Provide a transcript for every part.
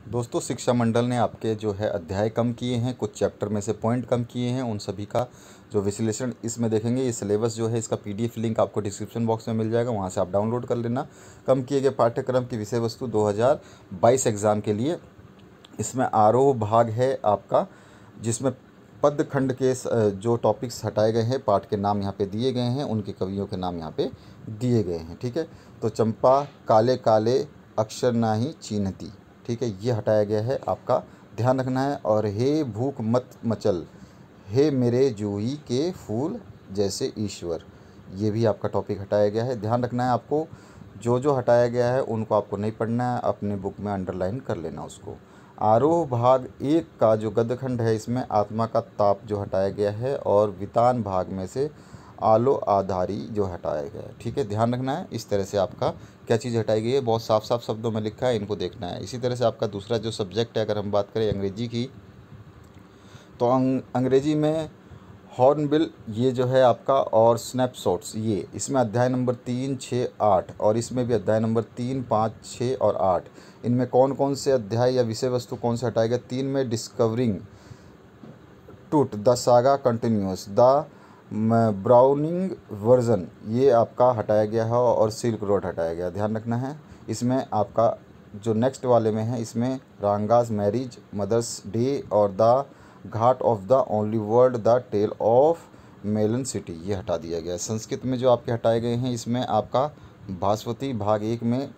दोस्तों शिक्षा मंडल ने आपके जो है अध्याय कम किए हैं, कुछ चैप्टर में से पॉइंट कम किए हैं, उन सभी का जो विश्लेषण इसमें देखेंगे। ये सिलेबस जो है इसका पीडीएफ लिंक आपको डिस्क्रिप्शन बॉक्स में मिल जाएगा, वहाँ से आप डाउनलोड कर लेना। कम किए गए पाठ्यक्रम की विषय वस्तु 2022 एग्ज़ाम के लिए इसमें आरोह भाग है आपका, जिसमें पद खंड के जो टॉपिक्स हटाए गए हैं, पाठ के नाम यहाँ पे दिए गए हैं, उनके कवियों के नाम यहाँ पे दिए गए हैं। ठीक है, तो चंपा काले काले अक्षर नाही चिन्हती, ठीक है, ये हटाया गया है, आपका ध्यान रखना है। और हे भूख मत मचल, हे मेरे जूही के फूल जैसे ईश्वर, ये भी आपका टॉपिक हटाया गया है। ध्यान रखना है आपको, जो जो हटाया गया है उनको आपको नहीं पढ़ना है, अपने बुक में अंडरलाइन कर लेना उसको। आरोह भाग 1 का जो गद्यखंड है इसमें आत्मा का ताप जो हटाया गया है, और वितान भाग में से आलो आधारी जो हटाया गया है। ठीक है, ध्यान रखना है। इस तरह से आपका क्या चीज़ हटाई गई है, बहुत साफ साफ शब्दों में लिखा है, इनको देखना है। इसी तरह से आपका दूसरा जो सब्जेक्ट है, अगर हम बात करें अंग्रेजी की, तो अंग्रेजी में हॉर्नबिल ये जो है आपका, और स्नैपशॉट्स ये, इसमें अध्याय नंबर 3, 6, 8, और इसमें भी अध्याय नंबर 3, 5, 6 और 8, इनमें कौन कौन से अध्याय या विषय वस्तु कौन से हटाए गए। 3 में डिस्कवरिंग टूट the saga continuous, the browning version ये आपका हटाया गया है, और सिल्क रोड हटाया गया। ध्यान रखना है। इसमें आपका जो नेक्स्ट वाले में है, इसमें रांगास मैरिज, मदर्स डे और the ghat of the only world, the tale of melon city, ये हटा दिया गया है। संस्कृत में जो आपके हटाए गए हैं, इसमें आपका भास्वती भाग 1 में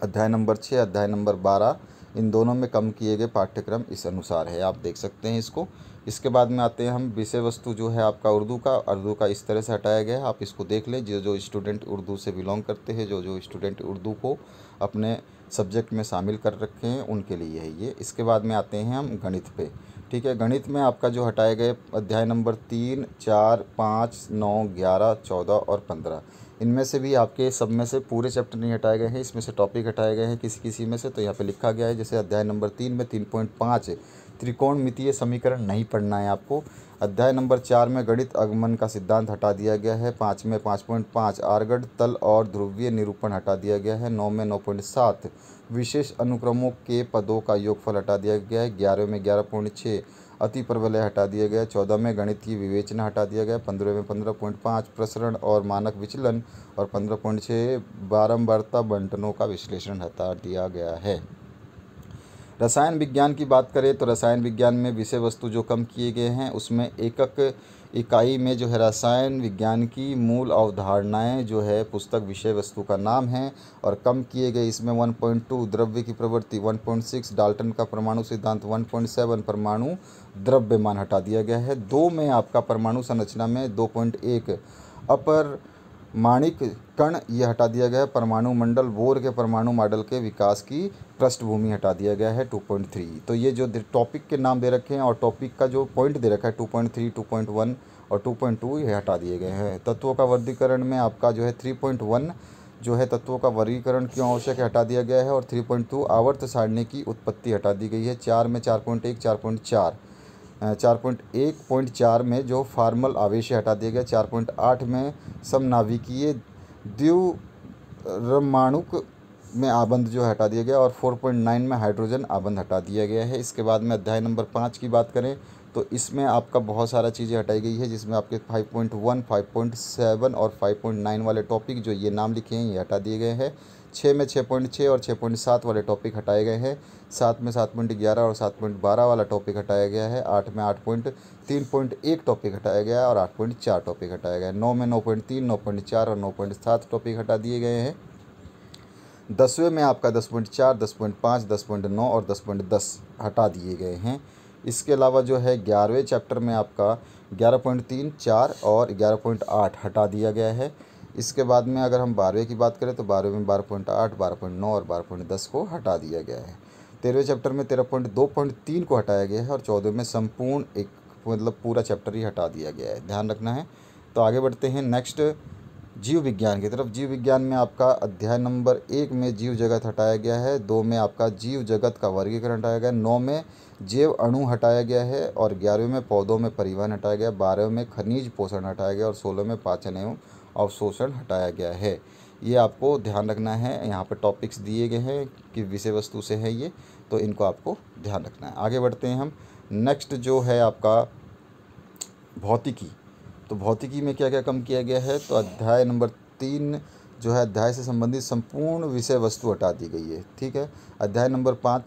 अध्याय नंबर 6, अध्याय नंबर 12, इन दोनों में कम किए गए पाठ्यक्रम इस अनुसार है, आप देख सकते हैं इसको। इसके बाद में आते हैं हम विषय वस्तु जो है आपका उर्दू का इस तरह से हटाया गया है, आप इसको देख लें। जो जो स्टूडेंट उर्दू से बिलोंग करते हैं, जो जो स्टूडेंट उर्दू को अपने सब्जेक्ट में शामिल कर रखे हैं, उनके लिए है ये। इसके बाद में आते हैं हम गणित पे। ठीक है, गणित में आपका जो हटाए गए अध्याय नंबर 3, 4, 5, 9, 11, 14 और 15, इनमें से भी आपके सब में से पूरे चैप्टर नहीं हटाए गए हैं, इसमें से टॉपिक हटाए गए हैं किसी किसी में से। तो यहाँ पे लिखा गया है, जैसे अध्याय नंबर 3 में 3.5 त्रिकोणमितीय समीकरण नहीं पढ़ना है आपको। अध्याय नंबर 4 में गणित आगमन का सिद्धांत हटा दिया गया है। 5 में 5.5 आर्गड तल और ध्रुवीय निरूपण हटा दिया गया है। 9 में 9.7 विशेष अनुक्रमों के पदों का योगफल हटा दिया गया है। 11 में 11.6 अति प्रबलय हटा दिया गया है। 14 में गणित की विवेचना हटा दिया गया है। 15 में 15.5 प्रसरण और मानक विचलन, और 15.6 बारंबारता बंटनों का विश्लेषण हटा दिया गया है। रसायन विज्ञान की बात करें तो रसायन विज्ञान में विषय वस्तु जो कम किए गए हैं, उसमें एकक इकाई में जो है रसायन विज्ञान की मूल अवधारणाएं जो है पुस्तक विषय वस्तु का नाम है, और कम किए गए इसमें 1.2 द्रव्य की प्रवृत्ति, 1.6 डाल्टन का परमाणु सिद्धांत, 1.7 परमाणु द्रव्यमान हटा दिया गया है। 2 में आपका परमाणु संरचना में 2.1 अपर माणिक कण ये हटा दिया गया है। परमाणु मंडल बोर के परमाणु मॉडल के विकास की पृष्ठभूमि हटा दिया गया है 2.3। तो ये जो टॉपिक के नाम दे रखे हैं और टॉपिक का जो पॉइंट दे रखा है 2.3, 2.1 और 2.2 ये हटा दिए गए हैं। तत्वों का वर्गीकरण में आपका जो है 3.1 जो है तत्वों का वर्गीकरण क्यों आवश्यक है हटा दिया गया है, और 3.2 आवर्त सारणी की उत्पत्ति हटा दी गई है। 4 में 4.1, 4.4 4.1.4 में जो फार्मल आवेश हटा दिया गया। 4.8 में समनाभिकीय द्विरमाणुक में आबंध जो हटा दिया गया, और 4.9 में हाइड्रोजन आबंध हटा दिया गया है। इसके बाद में अध्याय नंबर 5 की बात करें तो इसमें आपका बहुत सारा चीज़ें हटाई गई है, जिसमें आपके 5.1, 5.7 और 5.9 वाले टॉपिक जो ये नाम लिखे हैं ये हटा दिए गए हैं। 6 में 6.6 और 6.7 वाले टॉपिक हटाए गए हैं। 7 में 7.11 और 7.12 वाला टॉपिक हटाया गया है। 8 में 8.3.1 टॉपिक हटाया गया है, और 8.4 टॉपिक हटाया गया है। 9 में 9.3, 9.4 और 9.7 टॉपिक हटा दिए गए हैं। 10वें में आपका 10.4, 10.5, 10.9 और 10.10 हटा दिए गए हैं। इसके अलावा जो है 11वें चैप्टर में आपका 11.3, 4 और 11.8 हटा दिया गया है। इसके बाद में अगर हम 12वें की बात करें तो 12वें में 12.8, 12.9 और 12.10 को हटा दिया गया है। 13वें चैप्टर में 13.2.3 को हटाया गया है, और 14वें में संपूर्ण एक मतलब पूरा चैप्टर ही हटा दिया गया है, ध्यान रखना है। तो आगे बढ़ते हैं नेक्स्ट जीव विज्ञान की तरफ। जीव विज्ञान में आपका अध्याय नंबर 1 में जीव जगत हटाया गया है। 2 में आपका जीव जगत का वर्गीकरण हटाया गया है। 9 में जैव अणु हटाया गया है, और 11वें में पौधों में परिवहन हटाया गया। 12वें में खनिज पोषण हटाया गया, और 16 में पाचन एवं अवशोषण हटाया गया है। ये आपको ध्यान रखना है। यहाँ पर टॉपिक्स दिए गए हैं कि विषय वस्तु से है ये। तो इनको आपको ध्यान रखना है। आगे बढ़ते हैं हम। नेक्स्ट जो है आपका भौतिकी। तो भौतिकी में क्या क्या कम किया गया है, तो अध्याय नंबर 3 जो है अध्याय से संबंधित संपूर्ण विषय वस्तु हटा दी गई है। ठीक है, अध्याय नंबर 5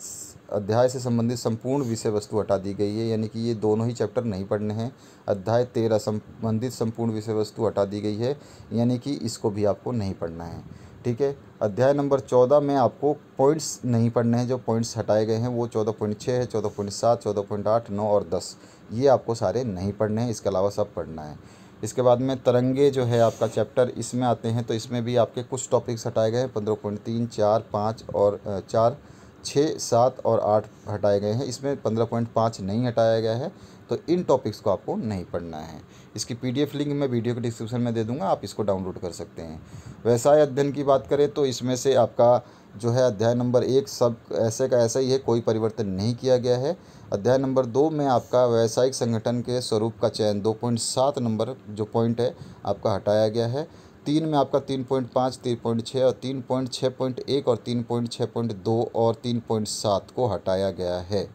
अध्याय से संबंधित संपूर्ण विषय वस्तु हटा दी गई है, यानी कि ये दोनों ही चैप्टर नहीं पढ़ने हैं। अध्याय 13 संबंधित संपूर्ण विषय वस्तु हटा दी गई है, यानी कि इसको भी आपको नहीं पढ़ना है। ठीक है, अध्याय नंबर 14 में आपको पॉइंट्स नहीं पढ़ने हैं। जो पॉइंट्स हटाए गए हैं वो 14.6 है, 14.7, 14.8, 9 और 10, ये आपको सारे नहीं पढ़ने हैं। इसके अलावा सब पढ़ना है। इसके बाद में तरंगे जो है आपका चैप्टर, इसमें आते हैं तो इसमें भी आपके कुछ टॉपिक्स हटाए गए हैं। 15.3, 4, 5 और 4, 6, 7 और 8 हटाए गए हैं। इसमें 15.5 नहीं हटाया गया है, तो इन टॉपिक्स को आपको नहीं पढ़ना है। इसकी PDF लिंक मैं वीडियो के डिस्क्रिप्शन में दे दूंगा, आप इसको डाउनलोड कर सकते हैं। व्यवसाय अध्ययन की बात करें तो इसमें से आपका जो है अध्याय नंबर 1 सब ऐसे का ऐसा ही है, कोई परिवर्तन नहीं किया गया है। अध्याय नंबर 2 में आपका व्यावसायिक संगठन के स्वरूप का चयन 2.7 नंबर जो पॉइंट है आपका हटाया गया है। 3 में आपका 3.5, 3.6 और 3.6.1 और 3.6.2 और 3.7 को हटाया गया है।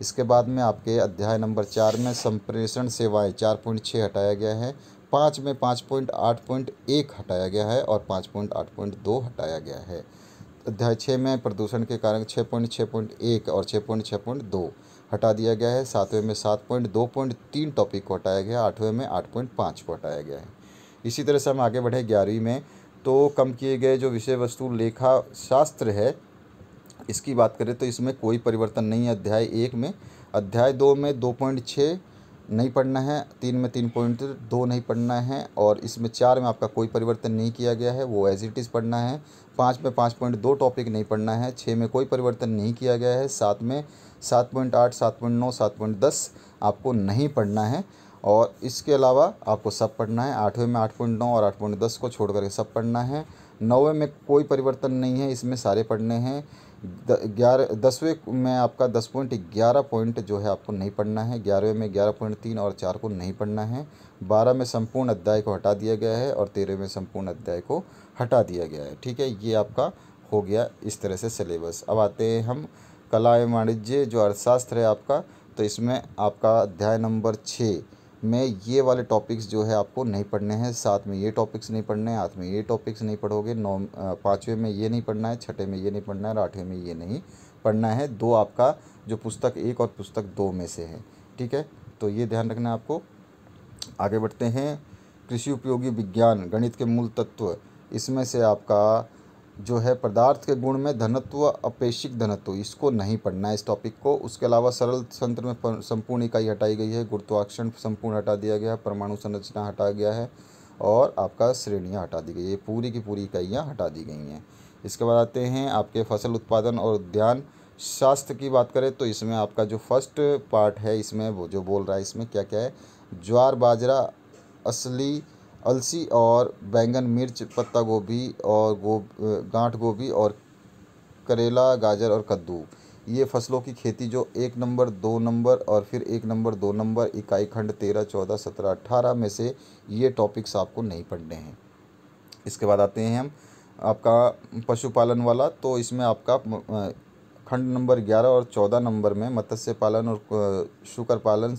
इसके बाद में आपके अध्याय नंबर 4 में संप्रेषण सेवाएं 4.6 हटाया गया है। 5 में 5.8.1 हटाया गया है और 5.8.2 हटाया गया है। अध्याय 6 में प्रदूषण के कारण 6.6.1 और 6.6.2 हटा दिया गया है। 7वें में 7.2.3 टॉपिक को हटाया गया। 8वें में 8.5 को हटाया गया है। इसी तरह से हम आगे बढ़े 11वीं में, तो कम किए गए जो विषय वस्तु लेखा शास्त्र है, इसकी बात करें तो इसमें कोई परिवर्तन नहीं है। अध्याय 1 में, अध्याय 2 में 2.6 नहीं पढ़ना है, 3 में 3.2 नहीं पढ़ना है और इसमें 4 में आपका कोई परिवर्तन नहीं किया गया है, वो एज इट इज़ पढ़ना है। 5 में 5.2 टॉपिक नहीं पढ़ना है। 6 में कोई परिवर्तन नहीं किया गया है। 7 में 7.8, 7.9, 7.10 आपको नहीं पढ़ना है और इसके अलावा आपको सब पढ़ना है। 8वें में 8.9 और 8.10 को छोड़ करके सब पढ़ना है। 9वें में कोई परिवर्तन नहीं है, इसमें सारे पढ़ने हैं। 10वें में आपका 10.11 पॉइंट जो है आपको नहीं पढ़ना है। 11वें में 11.3 और 4 को नहीं पढ़ना है। 12 में संपूर्ण अध्याय को हटा दिया गया है और 13 में संपूर्ण अध्याय को हटा दिया गया है। ठीक है, ये आपका हो गया इस तरह से सिलेबस। अब आते हैं हम कला एवं वाणिज्य जो अर्थशास्त्र है आपका, तो इसमें आपका अध्याय नंबर 6 में ये वाले टॉपिक्स जो है आपको नहीं पढ़ने हैं। 7 में ये टॉपिक्स नहीं पढ़ने हैं, 8 में ये टॉपिक्स नहीं पढ़ोगे, 5वें में ये नहीं पढ़ना है, 6ठे में ये नहीं पढ़ना है और 8वें में ये नहीं पढ़ना है। 2 आपका जो पुस्तक 1 और पुस्तक 2 में से है। ठीक है, तो ये ध्यान रखना है आपको। आगे बढ़ते हैं, कृषि उपयोगी विज्ञान गणित के मूल तत्व, इसमें से आपका जो है पदार्थ के गुण में धनत्व, अपेक्षिक धनत्व, इसको नहीं पढ़ना है इस टॉपिक को। उसके अलावा सरल तंत्र में संपूर्ण इकाई हटाई गई है। गुरुत्वाकर्षण संपूर्ण हटा दिया गया है। परमाणु संरचना हटा गया है और आपका श्रेणियाँ हटा दी गई है। पूरी की पूरी इकाइयाँ हटा दी गई हैं। इसके बाद आते हैं आपके फसल उत्पादन और उद्यान शास्त्र की बात करें तो इसमें आपका जो फर्स्ट पार्ट है, इसमें वो जो बोल रहा है इसमें क्या क्या है, ज्वार, बाजरा, अलसी और बैंगन, मिर्च, पत्ता गोभी और गांठ गोभी और करेला, गाजर और कद्दू, ये फसलों की खेती जो 1 नंबर, 2 नंबर और फिर 1 नंबर, 2 नंबर, इकाई खंड 13, 14, 17, 18 में से ये टॉपिक्स आपको नहीं पढ़ने हैं। इसके बाद आते हैं हम आपका पशुपालन वाला, तो इसमें आपका खंड नंबर 11 और 14 नंबर में मत्स्य पालन और शुकर पालन,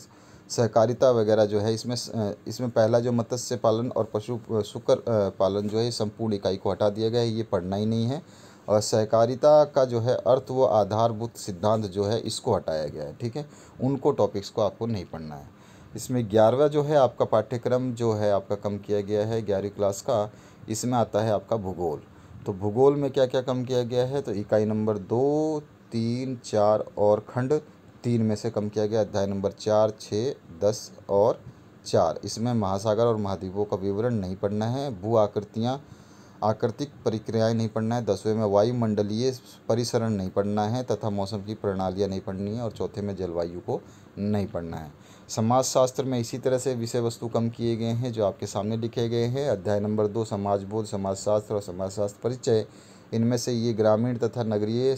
सहकारिता वगैरह जो है, इसमें पहला जो मत्स्य पालन और शुकर पालन जो है संपूर्ण इकाई को हटा दिया गया है, ये पढ़ना ही नहीं है। और सहकारिता का जो है अर्थ व आधारभूत सिद्धांत जो है इसको हटाया गया है। ठीक है, उनको टॉपिक्स को आपको नहीं पढ़ना है। इसमें 11वां जो है आपका पाठ्यक्रम जो है आपका कम किया गया है 11वीं क्लास का, इसमें आता है आपका भूगोल। तो भूगोल में क्या क्या कम किया गया है, तो इकाई नंबर 2, 3, 4 और खंड 3 में से कम किया गया। अध्याय नंबर 4, 6, 10 और 4, इसमें महासागर और महाद्वीपों का विवरण नहीं पढ़ना है। भू आकृतियाँ, आकृतिक प्रक्रियाएं नहीं पढ़ना है। 10वें में वायुमंडलीय परिसरण नहीं पढ़ना है तथा मौसम की प्रणालियाँ नहीं पढ़नी है और चौथे में जलवायु को नहीं पढ़ना है। समाजशास्त्र में इसी तरह से विषय वस्तु कम किए गए हैं जो आपके सामने लिखे गए हैं। अध्याय नंबर 2 समाजबोध, समाजशास्त्र और समाजशास्त्र परिचय, इनमें से ये ग्रामीण तथा नगरीय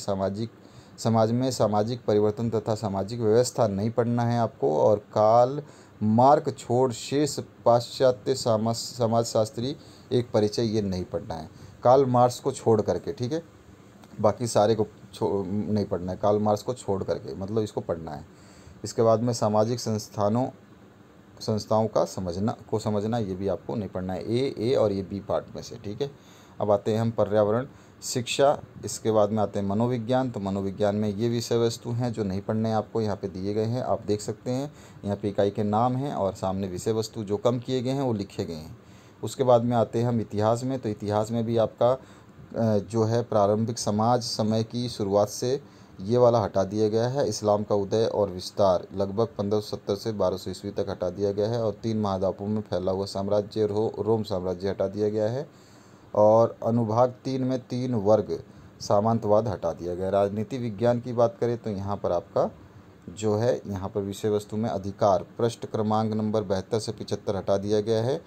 समाज में सामाजिक परिवर्तन तथा सामाजिक व्यवस्था नहीं पढ़ना है आपको। और काल मार्क छोड़ शेष पाश्चात्य समाजशास्त्री एक परिचय, ये नहीं पढ़ना है, कार्ल मार्क्स को छोड़ करके। ठीक है, बाकी सारे को नहीं पढ़ना है, कार्ल मार्क्स को छोड़ करके, मतलब इसको पढ़ना है। इसके बाद में सामाजिक संस्थाओं का समझना ये भी आपको नहीं पढ़ना है, ए और ये बी पार्ट में से, ठीक है। अब आते हैं हम पर्यावरण शिक्षा, इसके बाद में आते हैं मनोविज्ञान। तो मनोविज्ञान में ये विषय वस्तु हैं जो नहीं पढ़ने हैं आपको, यहाँ पे दिए गए हैं, आप देख सकते हैं। यहाँ पे इकाई के नाम हैं और सामने विषय वस्तु जो कम किए गए हैं वो लिखे गए हैं। उसके बाद में आते हैं हम इतिहास में। तो इतिहास में भी आपका जो है प्रारंभिक समाज समय की शुरुआत से ये वाला हटा दिया गया है। इस्लाम का उदय और विस्तार लगभग 1570 से 1200 ईस्वी तक हटा दिया गया है। और 3 महाद्वीपों में फैला हुआ साम्राज्य रोम साम्राज्य हटा दिया गया है। और अनुभाग 3 में 3 वर्ग सामंतवाद हटा दिया गया। राजनीति विज्ञान की बात करें तो यहाँ पर आपका जो है, यहाँ पर विषय वस्तु में अधिकार पृष्ठ क्रमांक नंबर 72 से 75 हटा दिया गया है।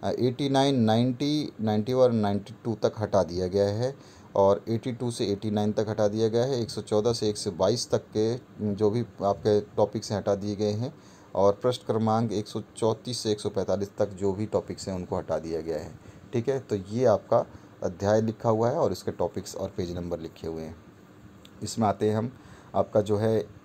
89, 90, 91 और 92 तक हटा दिया गया है। और 82 से 89 तक हटा दिया गया है। 114 से 122 तक के जो भी आपके टॉपिक्स हैं हटा दिए गए हैं। और पृष्ठ क्रमांक 134 से 145 तक जो भी टॉपिक्स हैं उनको हटा दिया गया है, ठीक है। तो ये आपका अध्याय लिखा हुआ है और इसके टॉपिक्स और पेज नंबर लिखे हुए हैं। इसमें आते हैं हम, आपका जो है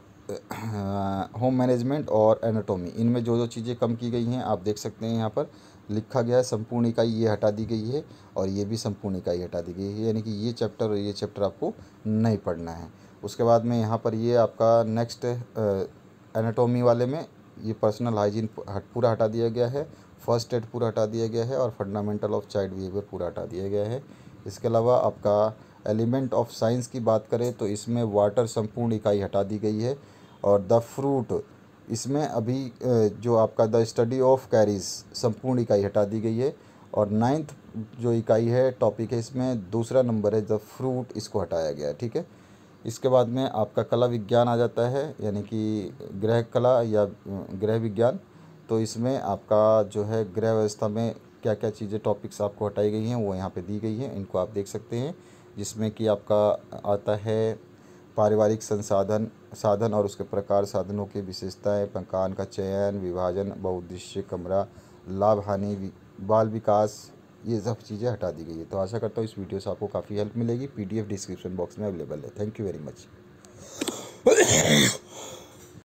होम मैनेजमेंट और एनाटॉमी, इनमें जो चीज़ें कम की गई हैं आप देख सकते हैं। यहाँ पर लिखा गया है संपूर्ण इकाई ये हटा दी गई है और ये भी संपूर्ण इकाई हटा दी गई है, यानी कि ये चैप्टर और ये चैप्टर आपको नहीं पढ़ना है। उसके बाद में यहाँ पर ये आपका नेक्स्ट एनाटॉमी वाले में ये पर्सनल हाइजीन पूरा हटा दिया गया है, फर्स्ट एड पूरा हटा दिया गया है और फंडामेंटल ऑफ चाइल्ड बिहेवियर पूरा हटा दिया गया है। इसके अलावा आपका एलिमेंट ऑफ साइंस की बात करें तो इसमें वाटर संपूर्ण इकाई हटा दी गई है। और द फ्रूट, इसमें अभी जो आपका द स्टडी ऑफ कैरीज संपूर्ण इकाई हटा दी गई है। और 9th जो इकाई है टॉपिक है इसमें दूसरा नंबर है द फ्रूट, इसको हटाया गया है, ठीक है। इसके बाद में आपका कला विज्ञान आ जाता है, यानी कि गृह कला या गृह विज्ञान। तो इसमें आपका जो है गृह व्यवस्था में क्या क्या चीज़ें टॉपिक्स आपको हटाई गई हैं वो यहाँ पे दी गई हैं, इनको आप देख सकते हैं। जिसमें कि आपका आता है पारिवारिक साधन और उसके प्रकार, साधनों की विशेषताएं, मकान का चयन, विभाजन, बहुउद्देशीय कमरा, लाभ हानि, बाल विकास, ये सब चीज़ें हटा दी गई है। तो आशा करता हूँ इस वीडियो से आपको काफ़ी हेल्प मिलेगी। PDF डिस्क्रिप्शन बॉक्स में अवेलेबल है। Thank you very much.